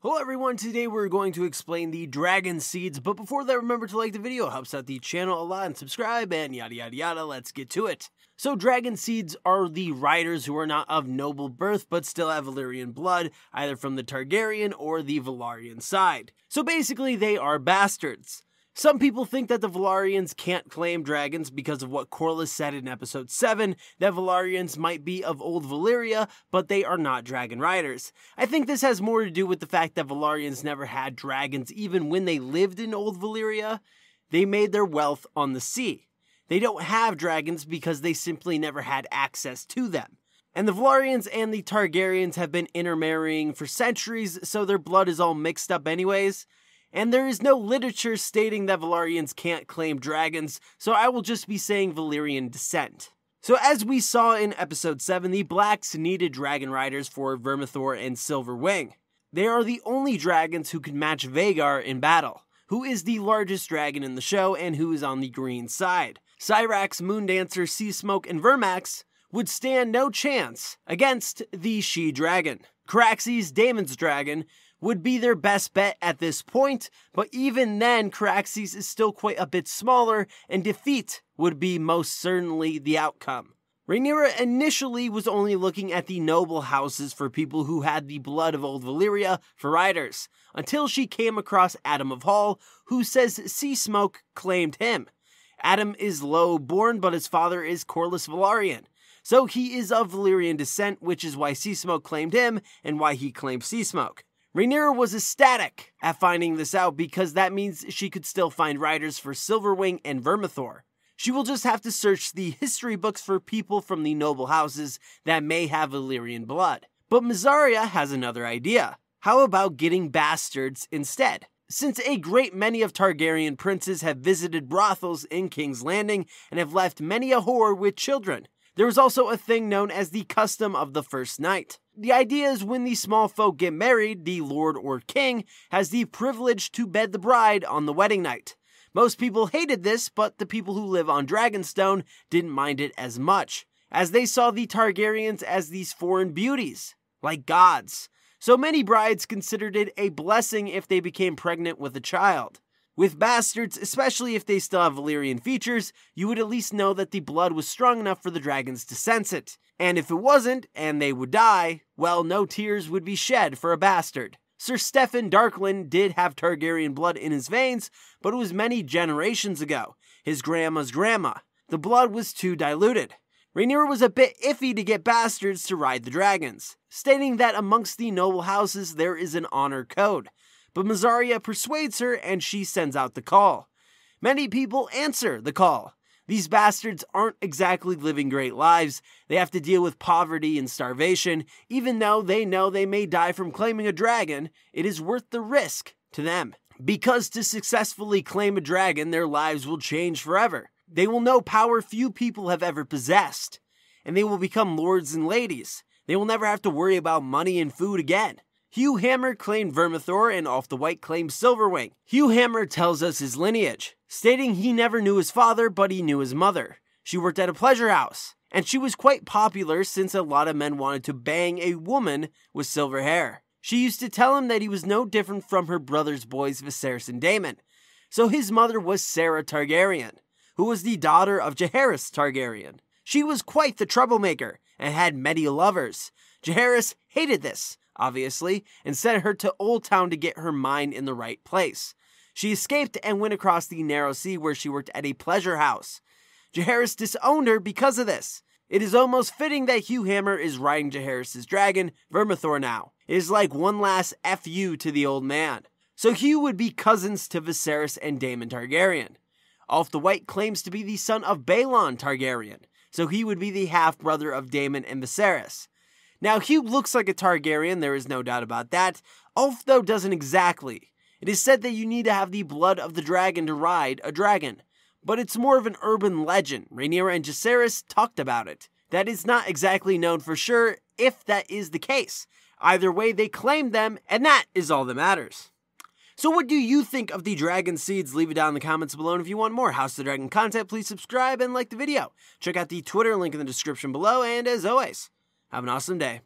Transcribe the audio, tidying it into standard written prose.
Hello everyone, today we're going to explain the Dragonseeds, but before that remember to like the video, it helps out the channel a lot, and subscribe, and yada yada yada, let's get to it. So Dragonseeds are the riders who are not of noble birth, but still have Valyrian blood, either from the Targaryen or the Velaryon side. So basically they are bastards. Some people think that the Velaryons can't claim dragons because of what Corlys said in episode 7, that Velaryons might be of old Valyria, but they are not dragon riders. I think this has more to do with the fact that Velaryons never had dragons even when they lived in old Valyria. They made their wealth on the sea. They don't have dragons because they simply never had access to them. And the Velaryons and the Targaryens have been intermarrying for centuries, so their blood is all mixed up anyways. And there is no literature stating that Velaryons can't claim dragons, so I will just be saying Valyrian descent. So as we saw in episode 7, the Blacks needed dragon riders for Vermithor and Silverwing. They are the only dragons who could match Vhagar in battle, who is the largest dragon in the show and who is on the green side. Syrax, Moondancer, Seasmoke, and Vermax would stand no chance against the she-dragon. Caraxes, Daemon's dragon, would be their best bet at this point, but even then, Caraxes is still quite a bit smaller, and defeat would be most certainly the outcome. Rhaenyra initially was only looking at the noble houses for people who had the blood of old Valyria for riders, until she came across Addam of Hull, who says Seasmoke claimed him. Addam is low-born, but his father is Corlys Velaryon, so he is of Valyrian descent, which is why Seasmoke claimed him, and why he claimed Seasmoke. Rhaenyra was ecstatic at finding this out because that means she could still find riders for Silverwing and Vermithor. She will just have to search the history books for people from the noble houses that may have Valyrian blood. But Mysaria has another idea. How about getting bastards instead? Since a great many of Targaryen princes have visited brothels in King's Landing and have left many a whore with children, there is also a thing known as the custom of the first night. The idea is when the small folk get married, the lord or king has the privilege to bed the bride on the wedding night. Most people hated this, but the people who live on Dragonstone didn't mind it as much, as they saw the Targaryens as these foreign beauties, like gods. So many brides considered it a blessing if they became pregnant with a child. With bastards, especially if they still have Valyrian features, you would at least know that the blood was strong enough for the dragons to sense it. And if it wasn't, and they would die, well, no tears would be shed for a bastard. Sir Steffon Darkland did have Targaryen blood in his veins, but it was many generations ago. His grandma's grandma. The blood was too diluted. Rhaenyra was a bit iffy to get bastards to ride the dragons, stating that amongst the noble houses there is an honor code. But Mysaria persuades her and she sends out the call. Many people answer the call. These bastards aren't exactly living great lives. They have to deal with poverty and starvation. Even though they know they may die from claiming a dragon, it is worth the risk to them. Because to successfully claim a dragon, their lives will change forever. They will know power few people have ever possessed. And they will become lords and ladies. They will never have to worry about money and food again. Hugh Hammer claimed Vermithor and Ulf the White claimed Silverwing. Hugh Hammer tells us his lineage, stating he never knew his father, but he knew his mother. She worked at a pleasure house, and she was quite popular since a lot of men wanted to bang a woman with silver hair. She used to tell him that he was no different from her brother's boys Viserys and Daemon. So his mother was Sarah Targaryen, who was the daughter of Jaehaerys Targaryen. She was quite the troublemaker, and had many lovers. Jaehaerys hated this, obviously, and sent her to Old Town to get her mind in the right place. She escaped and went across the narrow sea where she worked at a pleasure house. Jaehaerys disowned her because of this. It is almost fitting that Hugh Hammer is riding Jaehaerys' dragon, Vermithor, now. It is like one last F.U. to the old man. So Hugh would be cousins to Viserys and Daemon Targaryen. Ulf the White claims to be the son of Balon Targaryen, so he would be the half-brother of Daemon and Viserys. Now, Hugh looks like a Targaryen, there is no doubt about that. Ulf, though, doesn't exactly. It is said that you need to have the blood of the dragon to ride a dragon, but it's more of an urban legend. Rhaenyra and Jaehaerys talked about it. That is not exactly known for sure if that is the case. Either way, they claimed them, and that is all that matters. So what do you think of the Dragonseeds? Leave it down in the comments below, and if you want more House of the Dragon content, please subscribe and like the video. Check out the Twitter link in the description below, and as always, have an awesome day.